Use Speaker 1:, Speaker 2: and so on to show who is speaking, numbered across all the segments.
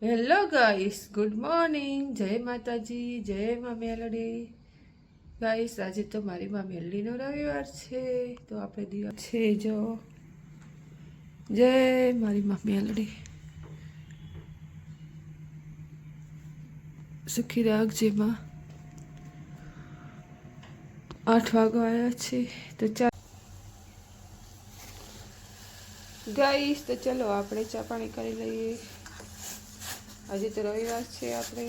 Speaker 1: Hello guys, good morning. જય માતાજી, જય મા મેલડી. ગાઈસ, આજે તો મારી મા મેલડીનો રવિવાર છે, તો આપણે દિવસ છે જો. જય મારી મા મેલડી, સુખી રાખજે માં. 8 વાગવા આવ્યા છે, તો ચાલ ગાઈસ, તો ચલો આપણે ચા પાણી કરી લઈએ. આજે તો રવિવાર છે, આપણે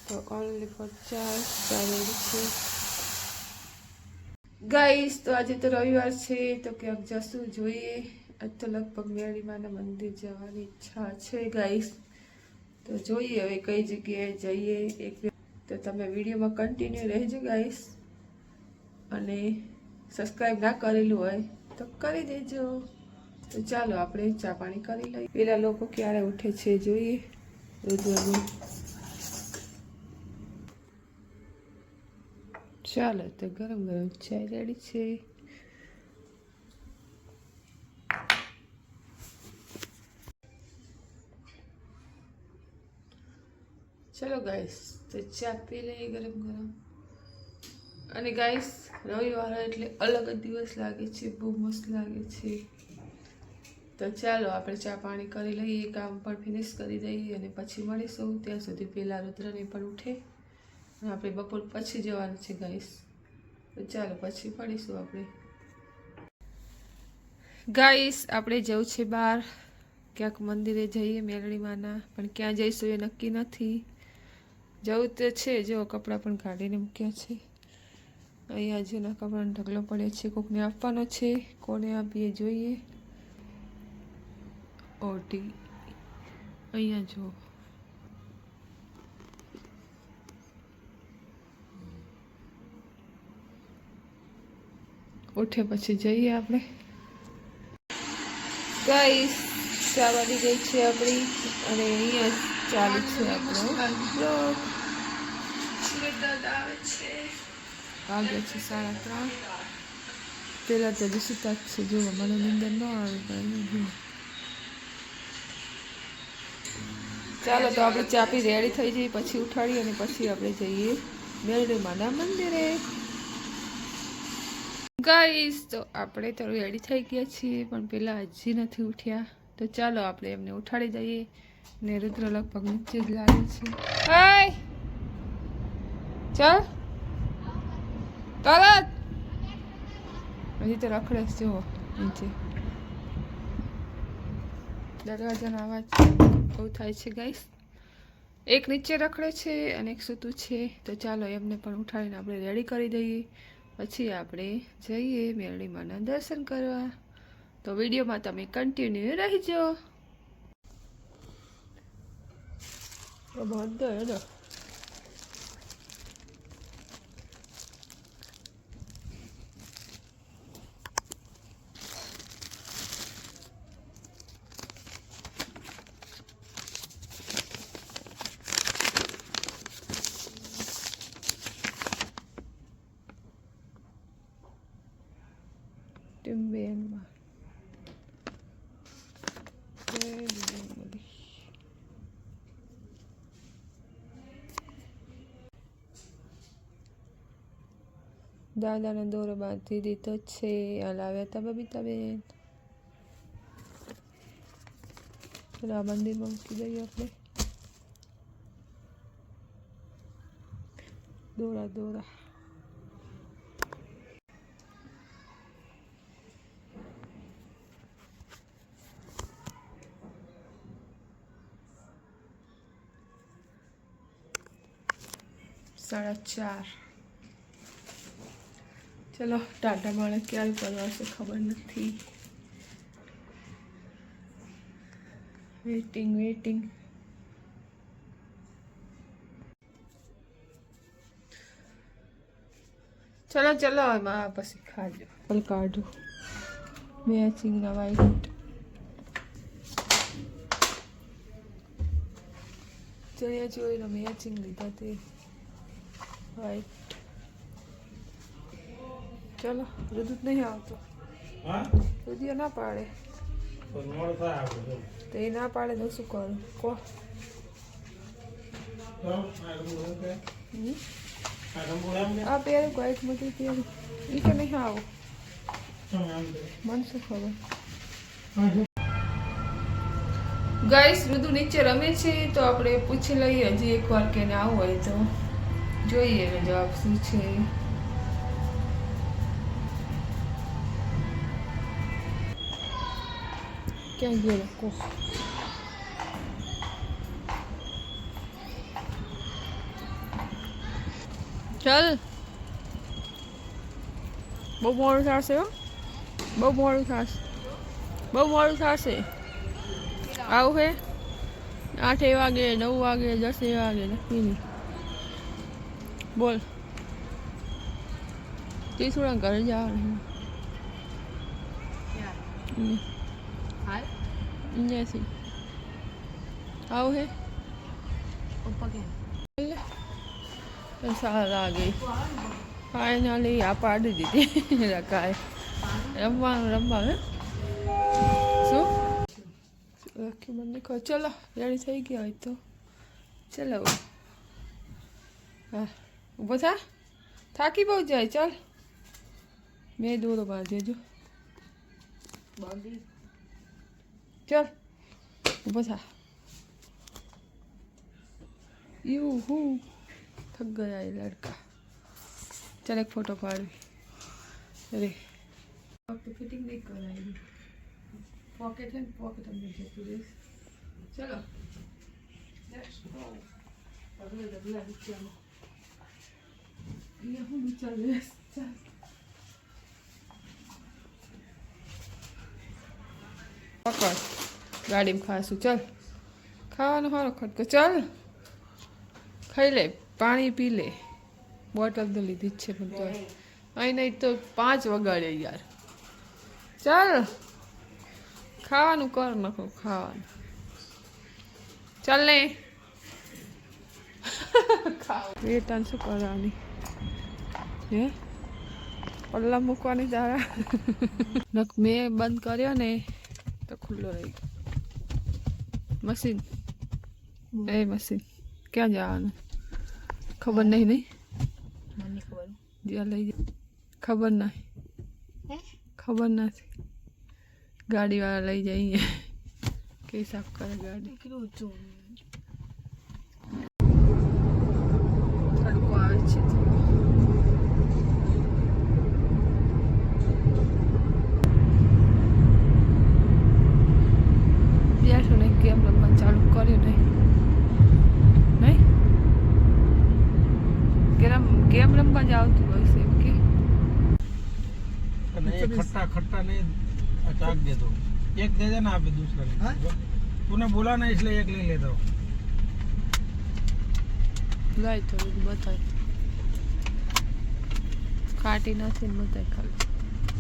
Speaker 1: તો ઓનલી ફોર ચા રેડી છે. ગાઈસ, તો આજે તો રવિવાર છે, તો ક્યાંક જશું જોઈએ. આજ તો લગભગ મેરડી માના મંદિર જવાની ઈચ્છા છે ગાઈસ, તો જોઈએ હવે કઈ જગ્યાએ જઈએ. તો તમે વિડીયોમાં કન્ટિન્યુ રહેજો ગાઈસ, અને સબસ્ક્રાઈબ ના કરેલું હોય તો કરી દેજો. તો ચાલો આપણે ચા પાણી કરી લઈએ. પેલા લોકો ક્યારે ઉઠે છે જોઈએ. ચાલો, તો ગરમ ગરમ ચાય રેડી છે. ચલો ગાઈસ, તો ચા પી લઈએ ગરમ ગરમ. અને ગાઈસ, રવિવાર એટલે અલગ જ દિવસ લાગે છે, બહુ મસ્ત લાગે છે. તો ચાલો આપણે ચા પાણી કરી લઈએ, કામ પણ ફિનિશ કરી દઈએ, અને પછી મળીશું. ત્યાં સુધી પેલા રુદ્રને પણ ઉઠે, અને આપણે બપોર પછી જવાનું છે ગાઈસ. તો ચાલો પછી મળીશું આપણે. ગાઈસ, આપણે જવું છે બહાર, ક્યાંક મંદિરે જઈએ મેલડી માના, પણ ક્યાં જઈશું એ નક્કી નથી. જવું તો છે, જો કપડાં પણ કાઢીને મૂક્યા છે. અહીંયા જૂના કપડાનો ઢગલો પડે છે, કોકને આપવાનો છે, કોને આપીએ જોઈએ. ઓટી અહીંયા જો, ઉઠે પછી જઈએ આપણે. ગાઈસ, ચા વાળી ગઈ છે આપણી, અને અહીંયા ચાલુ છે આપણો બ્લોગ. વાગે છે 3:30. પેલા તો દુષિતા જ છે, જો મને નિંદર ન આવે પણ. ચાલો, તો આપણે ચા પી રેડી થઈ જઈએ, પછી ઉઠાડીએ, અને પછી આપણે જઈએ મેલડી માના મંદિરે. ગાઈસ, તો આપણે તો રેડી થઈ ગયા છીએ, પણ પેલા હજી નથી ઉઠ્યા. તો ચાલો આપણે એમને ઉઠાડી દઈએ. ને રુદ્ર લગભગ નીચે જ લાગે છે. હાય, ચાલ તરત. હજી તો રખડે છે, જુઓ નીચે. દરવાજાનો અવાજ બહુ થાય છે ગાઈસ. એક નીચે રખડે છે અને એક સૂતું છે. તો ચાલો એમને પણ ઉઠાડીને આપણે રેડી કરી દઈએ, પછી આપણે જઈએ મેરડી માના દર્શન કરવા. તો વિડીયોમાં તમે કન્ટિન્યુ રહેજો. બંધ એનો ટીમ્બેનમાં દાદાનો દોરો બાંધી દીધો છે. હલાવ્યા હતા બબીતાબેન. ચલો મંદિરમાં મૂકી દઈએ આપણે દોરા દોરા. સાડા 4. ચલો ટાટા માળે ક્યારે કરવા છે ખબર નથી. વેટિંગ. ચલો એમાં પછી ખાજો. પલ કાઢું મેચિંગના વાઈટ ચણિયા ચોળીનો મેચિંગ લીધા તે વાઈટ. ચલો, રુદુ નહીં આવતો, રુદિયો ના પાડે. તો એ ના પાડે તો શું કરું કહો આ પહેરું કોઈક બધું પહેરું એ કે નહીં આવો મને શું ખબર ગાઈસ ઋતુ નીચે રમે છે તો આપણે પૂછી લઈએ હજી એકવાર કે ના આવું હોય તો જોઈએ એનો જવાબ શું છે ક્યાં ગયો લોકો ચાલ બહુ મોડું થશે હો બહુ મોડું થશે આવું હે 8 વાગે 9 વાગે 10 વાગે નક્કી નહીં બોલ તે થોડા ઘરે જવાનું અહીંયાથી આવું હે સારા લાગે ફાઇનલી આ પાડી દીધી રકાય રમવાનું હે શું રાખી મને કહો ચલો રેડી થઈ ગયા હોય તો ચલો હા ઊભો થા થાકી બહુ જાય ચાલ મેં દોરો બાંધ્યો જો ચાલ ઊભો થા યુ હું थक गया ये लड़का चल एक फोटो पाड़ी अरे तो फिटिंग नहीं कराएगी पॉकेट है पॉकेट अंदर से पूरे चलो लेट्स गो अगले डबला चलो ये हम चल रहे चल पकड़ गाड़ी में खासू चल खाना हारो खटको चल खाई ले પાણી પી લે બોટલ તો લીધી જ છે પણ તો અહીં નહીં તો 5 વગાડે યાર ચાલ ખાવાનું કર નાખો ખાવાનું ચાલ ને વેટન શું કરવાની હે પલ્લા મૂકવાની તારા નક મેં બંધ કર્યો ને તો ખુલ્લો રહી ગયો મશીન એ મશીન ક્યાં જવાનું ખબર નહીં મને ખબર જ્યાં લઈ ખબર નહીં ખબર નથી ગાડીવાળા લઈ જઈએ કે સાફ કરે ગાડી તડકો આવે છે બેઠો ને ગેમ રમવાનું ચાલુ કર્યું નહીં गेम रमवा जाओ तू वैसे के
Speaker 2: नहीं खट्टा खट्टा नहीं अचाक दे दो एक दे देना आप दूसरा ले तूने बोला ना इसलिए एक ले लेता हूँ
Speaker 1: लाइ थोड़ी बताई खाटी નથી बताई खाली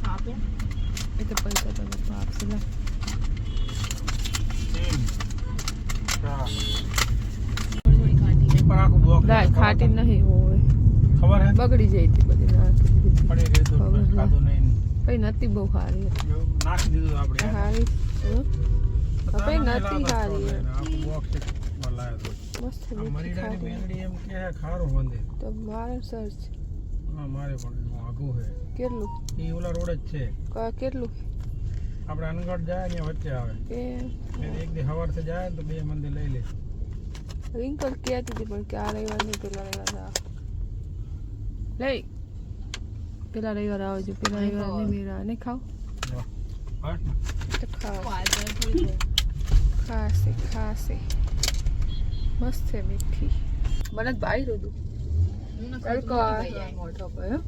Speaker 1: आपे ये तो पैसा तो बाप से ला थोड़ी खाटी एक बार आपको ब्लॉक लाइ खाटी नहीं होवे
Speaker 2: खबर है
Speaker 1: બગડી જાય હતી બધી નાખી દીધી
Speaker 2: પડી ગઈ તો ખાધું નહીં
Speaker 1: ભાઈ નથી બહુ સારી
Speaker 2: નાખી દીધું આપણે
Speaker 1: સારી ભાઈ નથી સારી
Speaker 2: આપકો બોક્સ બનાયા તો
Speaker 1: મસ્ત
Speaker 2: મરીડાની મેલડી એમ કે ખારો હોંદે
Speaker 1: તો મારે સર્ચ
Speaker 2: હા મારે પણ આગું છે
Speaker 1: કેટલું
Speaker 2: ઈ ઓલા રોડ જ છે
Speaker 1: કેટલું
Speaker 2: આપણે અનગઢ જાય ને વચ્ચે આવે એક દી સવાર થી જાય તો 2 મંદિર લઈ લે
Speaker 1: રિંકલ કહેતી હતી પણ કે આ રવિવાર નહીં પેલા રવિવાર લઈ પેલા રવિવાર આવજો પેલા રવિવાર ને મેરા ને ખાઓ તો ખાઓ ખાસે મસ્ત છે મીઠી મને ભાઈ રોદું તડકો આવે મોઢો પર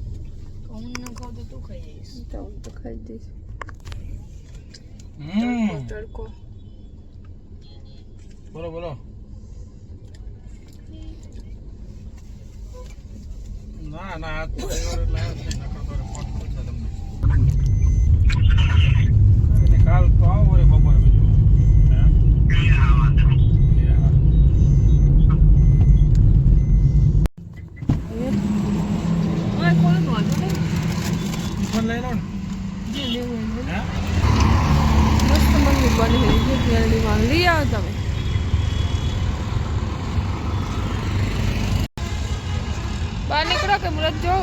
Speaker 1: હું ન ખાવ તો તું ખાઈ જઈશ તો હું તો ખાઈ જઈશ તડકો
Speaker 2: બોલો બોલો ના ના આ તો લાવ છે નકર તો ફોટ છે તમને એને કાલ તો આવો રે બપોરે બીજું હે કઈ આવવાનું
Speaker 1: ઓય કોણ વાંધો નહીં
Speaker 2: ફોન લઈ લો ને
Speaker 1: જે લેવું
Speaker 2: હે
Speaker 1: મસ્ત મંદિર તો મુરત જો.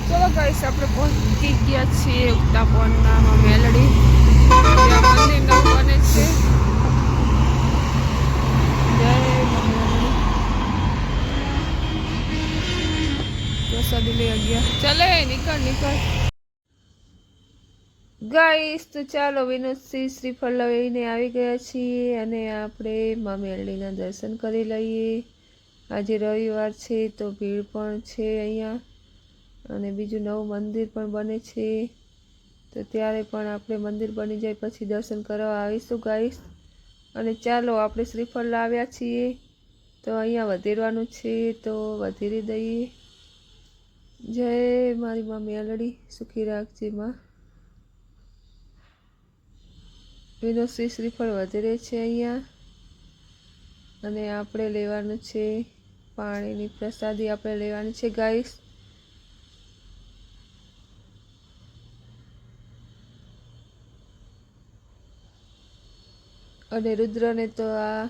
Speaker 1: ચલો ગાઈસ આપણે પહોંચી ગયા છીએ ઉગતા પવનના મેલડી. ત્યાં મંદિર નવું બને છે. જય મેલડી. પ્રસાદી લઈ ગયા. ચલે નીકળ. ગાઈસ તો ચાલો વિનોદસિંહ શ્રીફળ લઈને આવી ગયા છીએ અને આપણે માં મેલડીના દર્શન કરી લઈએ. આજે રવિવાર છે તો ભીડ પણ છે અહીંયા અને બીજું નવું મંદિર પણ બને છે તો ત્યારે પણ આપણે મંદિર બની જાય પછી દર્શન કરવા આવીશું ગાઈસ. અને ચાલો આપણે શ્રીફળ લાવ્યા છીએ તો અહીંયા વધેરવાનું છે તો વધેરી દઈએ. જય મારી માં મેલડી, સુખી રાખજે માં. વિનોદસિંહ શ્રીફળ વધેરે છે અહીંયા અને આપણે લેવાનું છે પાણીની પ્રસાદી આપણે લેવાની છે ગાઈસ. અને રુદ્રને તો આ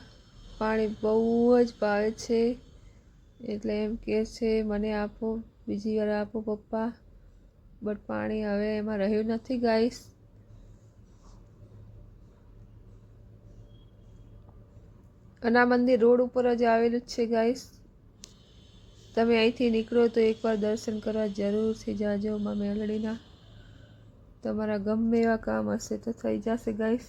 Speaker 1: પાણી બહુ જ ભાવે છે એટલે એમ કહે છે મને આપો, બીજી વાર આપો પપ્પા. બટ પાણી હવે એમાં રહ્યું નથી ગાઈસ. અને આ મંદિર રોડ ઉપર જ આવેલું છે ગાઈસ. તમે અહીંથી નીકળો તો એકવાર દર્શન કરવા જરૂરથી જાજો માં મેલડીના. તમારા ગમે એવા કામ હશે તો થઈ જશે ગાઈસ.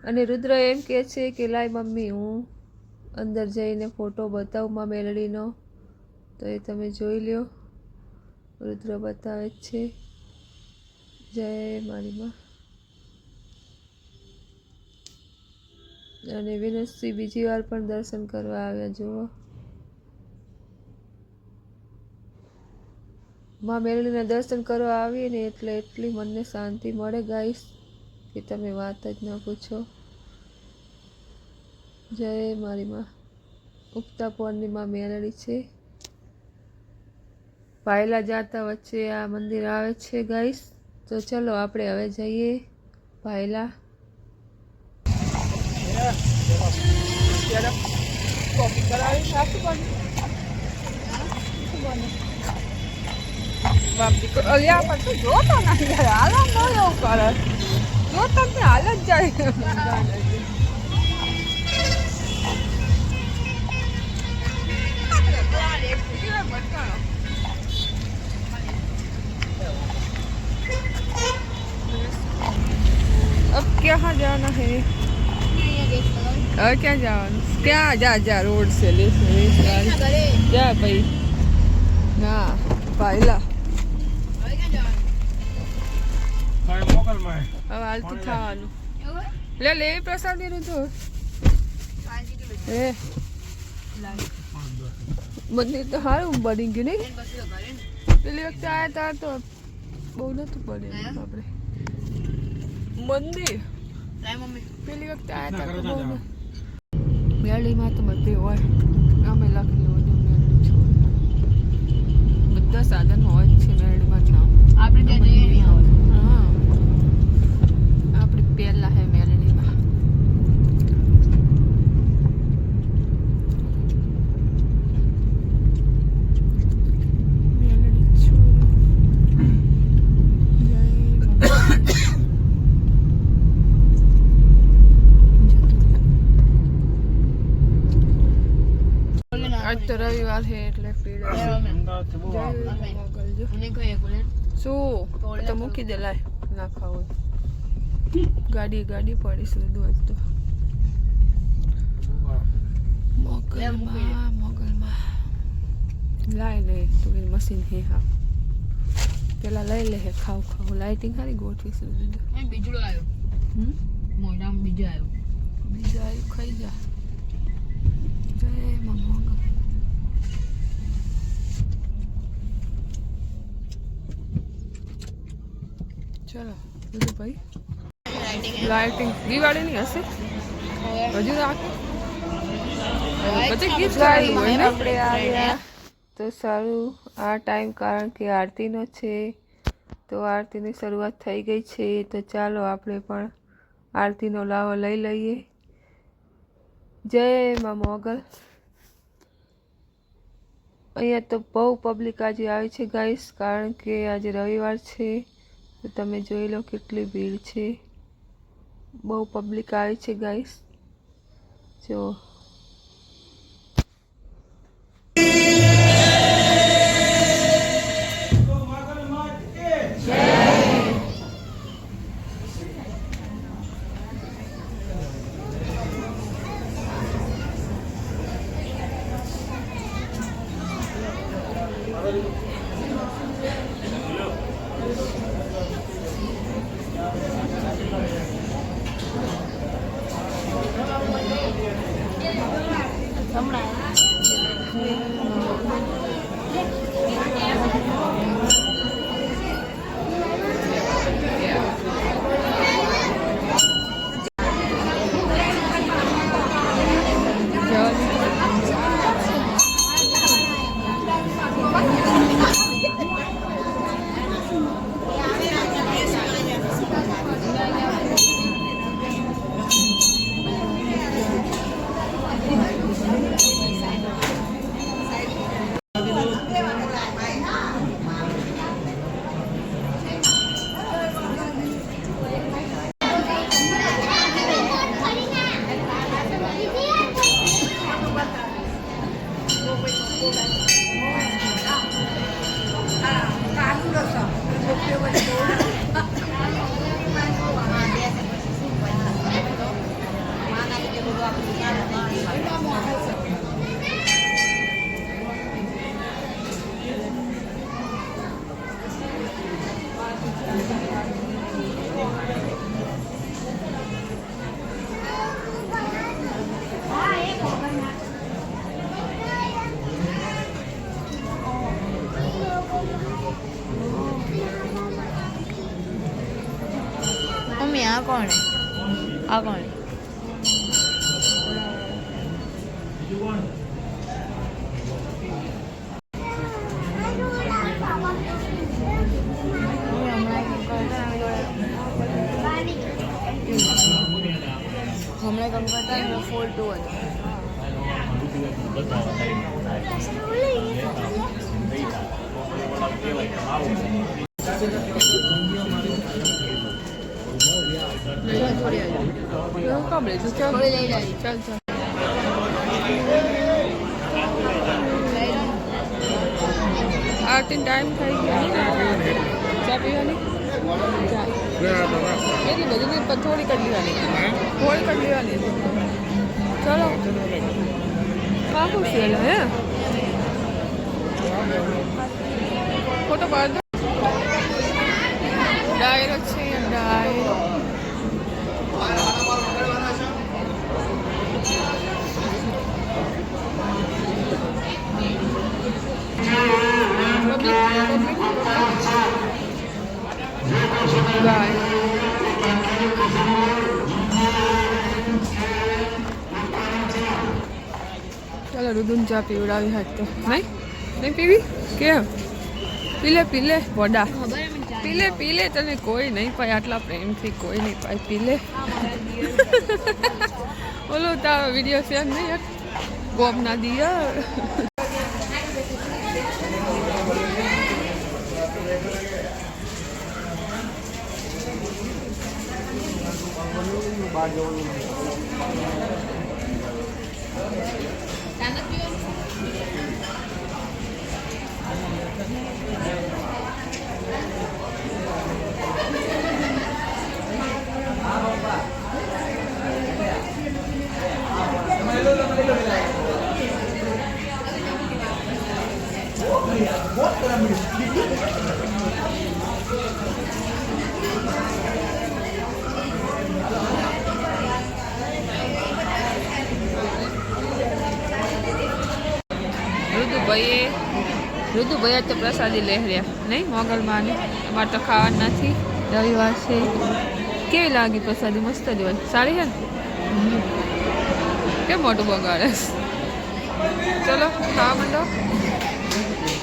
Speaker 1: અને રુદ્ર એમ કહે છે કે લાય મમ્મી હું અંદર જઈને ફોટો બતાવું માં મેલડીનો તો એ તમે જોઈ લ્યો. રુદ્ર બતાવે છે. જય મારી માં. અને વિનોદસિંહ બીજી વાર પણ દર્શન કરવા આવ્યા જુઓ. માં મેલડીના દર્શન કરવા આવીએ ને એટલે એટલી મનને શાંતિ મળે ગાઈસ કે તમે વાત જ ન પૂછો. જય મારી માં. ઉગતા પવનની માં મેલડી છે. પાયલા જાતા વચ્ચે આ મંદિર આવે છે ગાઈસ. તો ચલો આપણે હવે જઈએ પાયલા. જોતો નથી હાલ ન એવું કરે જોતો હાલ જ જાય. अब क्या जाना है? और क्या जाना? क्या जा रोड से ले जा भाई ना पायला. હવે હાલતું થવાનું લે પ્રસાદી નું તો મંદિર તો સારું બની ગયું નહીં. પેલી વખતે આવ્યા હતા તો બહુ નતું બને આપણે મંદિર. પેલી વખતે આવ્યા હતા તો બહુ મેળીમાં તો બધે હોય. અમે લખેલું બધું મેળવી છું. બધા સાધનો હોય જ છે મેળીમાં જાઓ. આપણે ત્યાં જઈએ નહીં આવે. હા આપણે પહેલા હે મેળીમાં. આજ તો રવિવાર છે એટલે ભીડ શું તો મૂકી દે લાય ના ખાવું ગાડી પડીશ બધું આજ તો મોગલમાં લાય લે તો મશીન હે હા પેલા લઈ લે ખાવ લાઇટિંગ સારી ગોઠવીશ બીજું આવ્યો મોઢામાં બીજો આવ્યો ખાઈ જા. જય મોગલ. ચલો બધું ભાઈ લાઇટિંગ દિવાળીની હશે હજુ રાખો બધી ગિફ્ટ આપણે આવ્યા તો સારું આ ટાઈમ કારણ કે આરતીનો છે તો આરતીની શરૂઆત થઈ ગઈ છે તો ચાલો આપણે પણ આરતીનો લાવો લઈ લઈએ. જય માં મોગલ. અહીંયા તો બહુ પબ્લિક આજે આવી છે ગાઈસ, કારણ કે આજે રવિવાર છે. તો તમે જોઈ લો કેટલી ભીડ છે, બહુ પબ્લિક આવી છે ગાઈસ. જો
Speaker 3: મમ્મી આ કોણ આ કોણ હમણાં કામ કરતા ફોર ટુ
Speaker 1: આરતી ટાઈમ થઈ ગયો. ચા પીવાની એટલી બધી પણ થોડી કરી લેવાની, થોડી કરી લેવાની. ચલો કાકું છે હે ફોટો પાડ. ડાયરો છે, ડાયરો. ચાલો રુદુન ચા પીવડાવી હાથ તો નહીં પીવી કેમ? પીલે વડા પીલે તને કોઈ નહીં પાય, આટલા પ્રેમથી કોઈ નહીં પાય. પીલે બોલો તારો વિડીયો શેર નહીં ગોમ ના દિયા. ઋતુભાઈ તો પ્રસાદી લહેર્યા નહીં મોગલમાં, અમારે તો ખાવા નથી, રવિવાર છે. કેવી લાગી પ્રસાદી? મસ્ત જ હોય, સારી છે ને? કેમ મોટું બગાડે? ચલો ખાવા માંડો.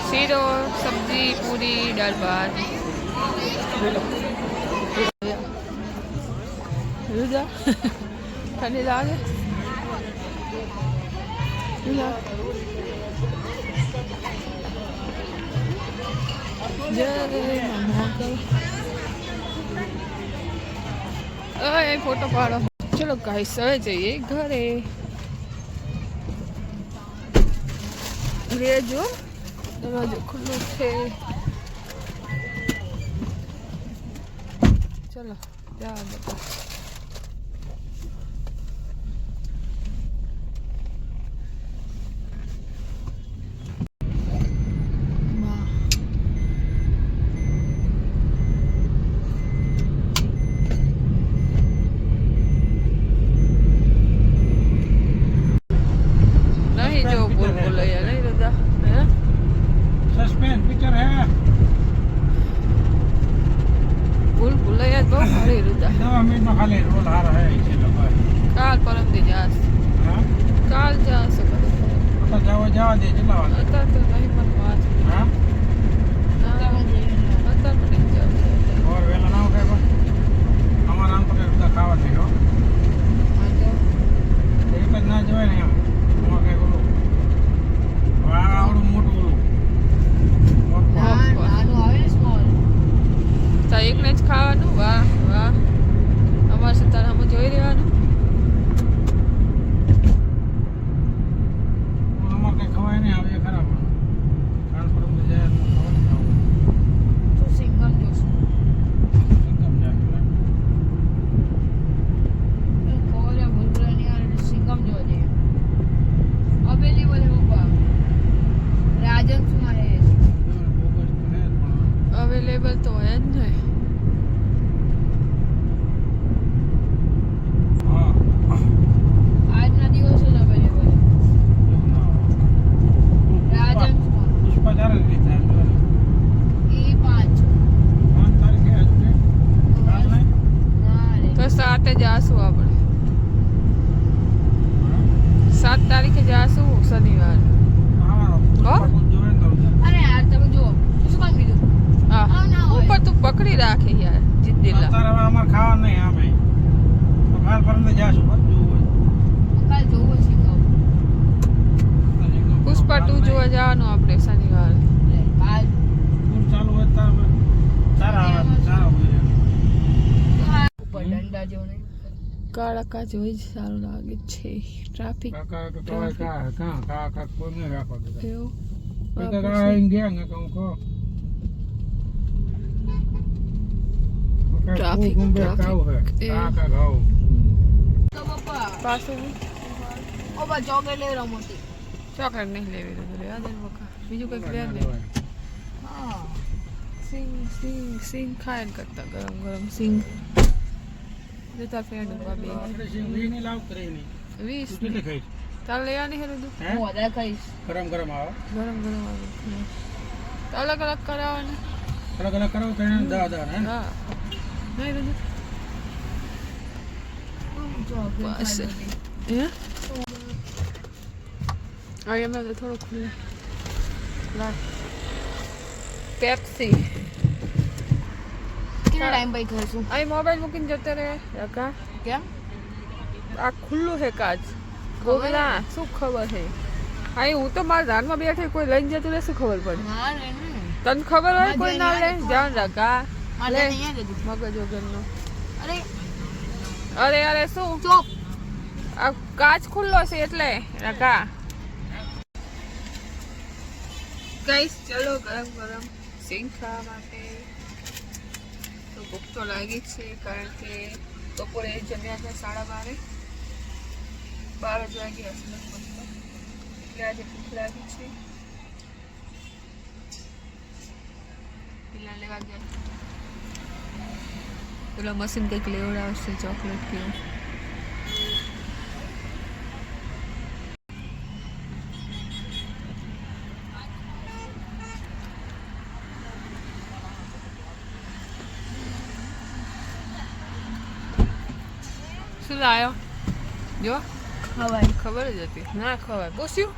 Speaker 1: શીરો, સબ્જી, પૂરી, દાળ ભાત. રુદા ઠંડી લાગે? જય મહાકાલ. એ ફોટો પાડો. ચલો ગાઈસ હવે જઈએ ઘરે. રેજો દરવાજો ખુલ્લો છે. ચલો જા બેટા. नहीं जो बोल बोला या नहीं दादा है
Speaker 2: सस्पेंस पिक्चर है
Speaker 1: बोल बोला या तो अरे दादा
Speaker 2: 2 मिनट में खाली रोल आ रहा है इसे लगा
Speaker 1: काल परम दे जास
Speaker 2: हां
Speaker 1: काल जा सको
Speaker 2: तो जावा दे चला
Speaker 1: आता तो नहीं मन बात
Speaker 2: हां
Speaker 1: आता नहीं जाओ
Speaker 2: और वेला ना हो गया हमारा नाम पर का खावा नहीं हो एक ना जवाय नहीं हम के बोलो આવડું મોટું ઓલું
Speaker 1: તો એકને જ ખાવાનું. વાહ વાહ અમારે સતાર અમે જોઈ રહેવાનું.
Speaker 2: અમારે કઈ ખવાય નહીં આવે ખરાબ ટ્રાન્સફર માં જાય તો ખવાય
Speaker 3: તો સિંગલ જોશું
Speaker 2: ઇન્કમ જાય
Speaker 3: કોરે ભૂલભુલાની આ સિંગમ જોવા જઈએ અવેલેબલ હે પપ્પા રાજન સુમારે
Speaker 1: અવેલેબલ તો હોય જ ને.
Speaker 3: આજના દિવસો જ અવેલેબલ રાજન સુમાર
Speaker 2: પુષ્પા ચાલે રીતે
Speaker 3: એ 5
Speaker 2: તારીખે આજે કાલ નહીં
Speaker 3: ના રે
Speaker 1: તો 7 જાશું આપણે. 7 તારીખે જાશું શનિવાર.
Speaker 2: હા પુષ્પા જોવે તો
Speaker 3: અરે યાર તમે જો શું કામ કીધું
Speaker 1: હા
Speaker 3: ના હોય.
Speaker 1: ઉપર તું પકડી રાખે યાર જીદ્દીલા.
Speaker 2: અત્યારે હવે અમારે ખાવા નહીં આમે તો કાલ પરમ જાશું બધું હોય
Speaker 3: કાલ જોવો સિંગમ
Speaker 1: પુષ્પા 2 જોવા જવાનું આપણે શનિવાર.
Speaker 3: કાલ
Speaker 2: સ્કૂલ ચાલુ હોય ત્યારે સારા આવે સારા હોય
Speaker 3: ઉપર ડંડા જેવો નહીં
Speaker 1: કાળા કાચ હોય જ સારું લાગે છે. ટ્રાફિક
Speaker 2: કાકા કોઈ નહીં રાખવા દેતા
Speaker 1: એવું
Speaker 2: કાકા આઈને ગયા ને કહું કહો
Speaker 1: ટ્રાફિક
Speaker 2: કાકા ઘાવ
Speaker 3: તો પપ્પા
Speaker 1: પાછું
Speaker 3: ઓ બા ચોકલેટ લઈ રહ્યો મોટી
Speaker 1: ચોકલેટ નહીં લેવી તો રેવા દે ને બકા. બીજું કંઈક લે ને.
Speaker 3: હા
Speaker 1: સિંગ સિંગ સિંગ ખાય ને કરતા ગરમ ગરમ સિંગ જતા ફ્રેન્ડ બાબી 20
Speaker 2: કેટલી ખાઈ
Speaker 1: તાર લેવાની હે દૂધ
Speaker 2: હે
Speaker 3: હું વધારે ખાઈશ
Speaker 2: ગરમ ગરમ આવે
Speaker 1: ગરમ ગરમ આવે તો અલગ અલગ કરાવવાના.
Speaker 2: અલગ અલગ કરો તો 10 હે
Speaker 1: હા નહીં દૂધ બસ હે આ એમાં તો થોડું ખુલ્લે લાગ પેપ્સી.
Speaker 3: કેટલા ટાઈમ પછી ખાઈશું
Speaker 1: અહીં મોબાઈલ મૂકીને જતા રહે રકા.
Speaker 3: કેમ
Speaker 1: આ ખુલ્લું છે કાચ ગોગલા શું ખબર છે. અહીં હું તો મારા ધાનમાં બેઠી કોઈ લઈને જતું રહે શું ખબર પડે.
Speaker 3: ના રે ને
Speaker 1: તને ખબર હોય કોઈ ના લે જાણ રકા
Speaker 3: મારે
Speaker 1: લે
Speaker 3: અહીંયા જતું
Speaker 1: મગજ વગરનો.
Speaker 3: અરે
Speaker 1: અરે અરે શું
Speaker 3: ચોપ
Speaker 1: આ કાચ ખુલ્લો છે એટલે રકા. ગાઈસ ચલો ગરમ ગરમ સિંગ ખાવા માટે. તો ભૂખ તો લાગી જ છે કારણ કે બપોરે જમ્યા હતા 12:30 12 જ વાગ્યા હશે લગભગ. એટલે આજે ભૂખ લાગી છે. પેલા લેવા ગયા પેલા મશીન કંઈક લેવડાવશે ચોકલેટ કેવું. શું લાયો જો
Speaker 3: ખવાય
Speaker 1: ખબર જ હતી ના ખવાય. પૂછ્યું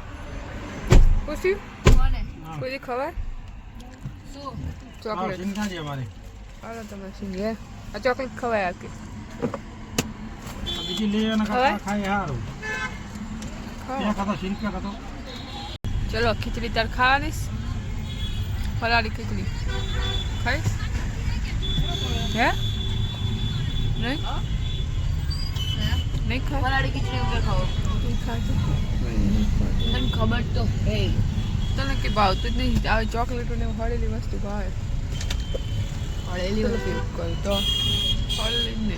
Speaker 3: કોને
Speaker 1: કોઈ ખવાય
Speaker 3: શું
Speaker 1: ચોકલેટ.
Speaker 2: ચિંતા છે અમારી
Speaker 1: હાલો તમે સિંગ લે આ ચોકલેટ ખવાય આખી.
Speaker 2: બીજી લઈ અને
Speaker 1: ખવાય?
Speaker 2: ખાઈ સારું
Speaker 1: ખાઓ.
Speaker 2: ત્યાં ખાતો સિંક ખાતો
Speaker 1: ચલો ખીચડી તાર ખાવાની ફરાળી ખીચડી ખાઈશ હે નહીં નહીં ખાય
Speaker 3: ફરાળી ખીચડી ઉપર ખાઓ
Speaker 1: નહીં ખાતું
Speaker 3: તને ખબર તો હે
Speaker 1: તને કે ભાવતું જ નહીં આવી ચોકલેટો ને હળેલી વસ્તુ ભાવે
Speaker 3: હળેલી વસ્તુ
Speaker 1: કર તો હળેલી જ ને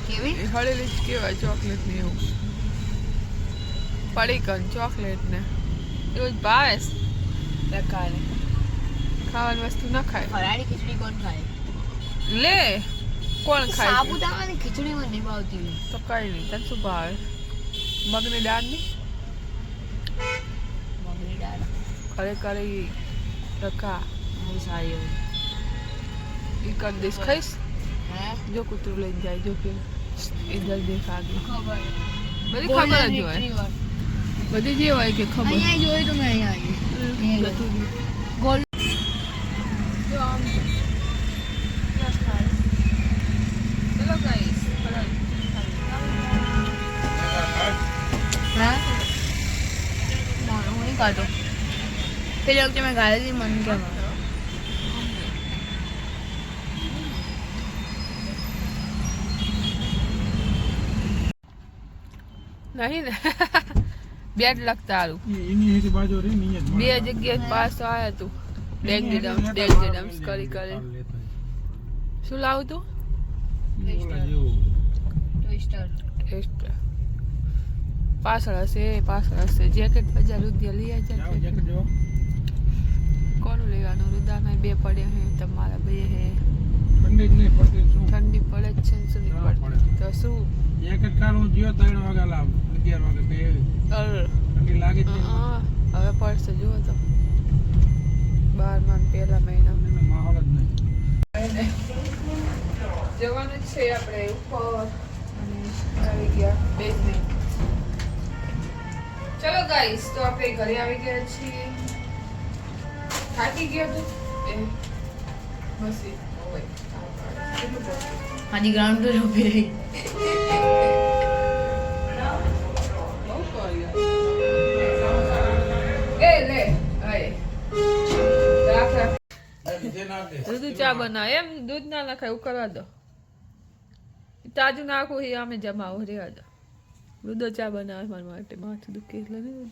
Speaker 3: કેવી
Speaker 1: એ હળેલી જ કહેવાય ચોકલેટ ને એવું પડીકન ચોકલેટ ને એવું જ ભાવે
Speaker 3: પ્રકારે
Speaker 1: ખાવાની વસ્તુ ન ખાય
Speaker 3: ફરાળી ખીચડી કોણ ખાય
Speaker 1: લે કોણ ખાય છે?
Speaker 3: સાબુદાણાની ખીચડી મને નહીં ભાવતી
Speaker 1: તો કઈ નહીં તને શું ભાવે મગની દાળની
Speaker 3: મગની દાળ
Speaker 1: ખરેખર ઈ રખા
Speaker 3: બહુ સારી હોય
Speaker 1: ઈ કરી દઈશ ખાઈશ
Speaker 3: હે
Speaker 1: જો કૂતરું લઈને જાય જો કે એ જલ્દી ખાગી
Speaker 3: ખબર
Speaker 1: બધી ખબર જ હોય બધી જે હોય કે ખબર
Speaker 3: અહીંયા જોયું તો મેં અહીંયા આવી
Speaker 1: બધું જ.
Speaker 3: ગોલ્ડ
Speaker 1: જો આમ પ્લસ થાય ચલો ગાઈસ
Speaker 3: હા ના હું નહીં ખાતો પેલી વખતે મેં ગાળી હતી મને કેમ
Speaker 1: નહીં ને બેડ લગતા હારું
Speaker 2: એની હેઠી બાજુ રહી ને અહીંયા જ
Speaker 1: બે જગ્યાએ પાસ આવ્યા તું ડેંગી ડમ્સ કરી કરી શું લાવું તું
Speaker 3: ટ્વિસ્ટર
Speaker 1: પાછળ હશે જેકેટ 1000 રૂપિયા લઈ જાય કોનું લેવાનું રુદાના બે પડ્યા હે તમારા બે હે
Speaker 2: ઠંડી જ નહીં પડતી શું
Speaker 1: ઠંડી પડે જ છે ને શું નહીં
Speaker 2: ના
Speaker 1: પડતી
Speaker 2: પડે.
Speaker 1: તો શું
Speaker 2: એક જ કાલ હું જ્યો 3 વાગ્યા લાવ 11 વાગે કઈ ઠંડી લાગે જ નહીં
Speaker 1: હવે પડશે જુઓ તો 12 પહેલા મહિના
Speaker 2: એનો માહોલ જ નહીં
Speaker 1: જવાનું છે આપણે ઉપર અને આવી ગયા બેઝમેન્ટ ચલો ગાઈસ તો આપણે ઘરે આવી ગયા છીએ થાકી ગયો તું એ બસ એ ઓય કેટલું પહોંચ્યું?
Speaker 3: હાજી ગ્રાઉન્ડ પર ઉભી રહી
Speaker 1: બહુ કર્યું. એ લે આય રાખ દૂધ ચા બનાવ એમ દૂધ ના નાખાય એવું કરવા દો તાજું નાખું એ અમે જમાવો રેવા દો રુદો ચા બનાવે મારા માટે માથું દુખે એટલે નહીં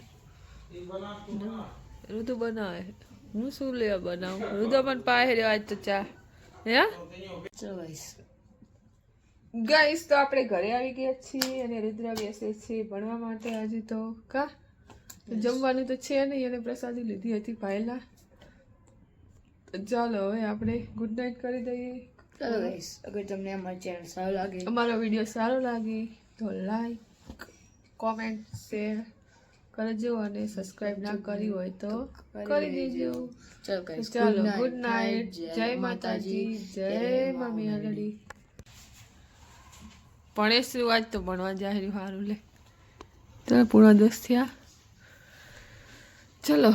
Speaker 1: રુદુ બનાવે હું શું લેવા બનાવું રુદો પણ પાહે રેવા તો ચા હે
Speaker 3: ચલો ગાઈસ
Speaker 1: ગાઈસ તો આપણે ઘરે આવી ગયા છીએ અને રુદ્ર બેસે છે ભણવા માટે આજે તો કા તો જમવાનું તો છે નહીં અને પ્રસાદી લીધી હતી પહેલા તો ચાલો હવે આપણે ગુડ નાઇટ કરી દઈએ
Speaker 3: ચલો ગાઈસ અગર તમને અમારી ચેનલ સારું લાગે
Speaker 1: અમારો વિડીયો સારો લાગે તો લાઈક કોમેન્ટ શેર કરજો અને સબસ્ક્રાઇબ ના કરી હોય તો કરી દેજો
Speaker 3: ચલો ગાઈસ
Speaker 1: ચાલો ગુડ નાઇટ જય માતાજી જય મમ્મી આલડી ભણેશું આજ તો ભણવા જાય સારું લે તો પૂર્ણ 10 થયા ચલો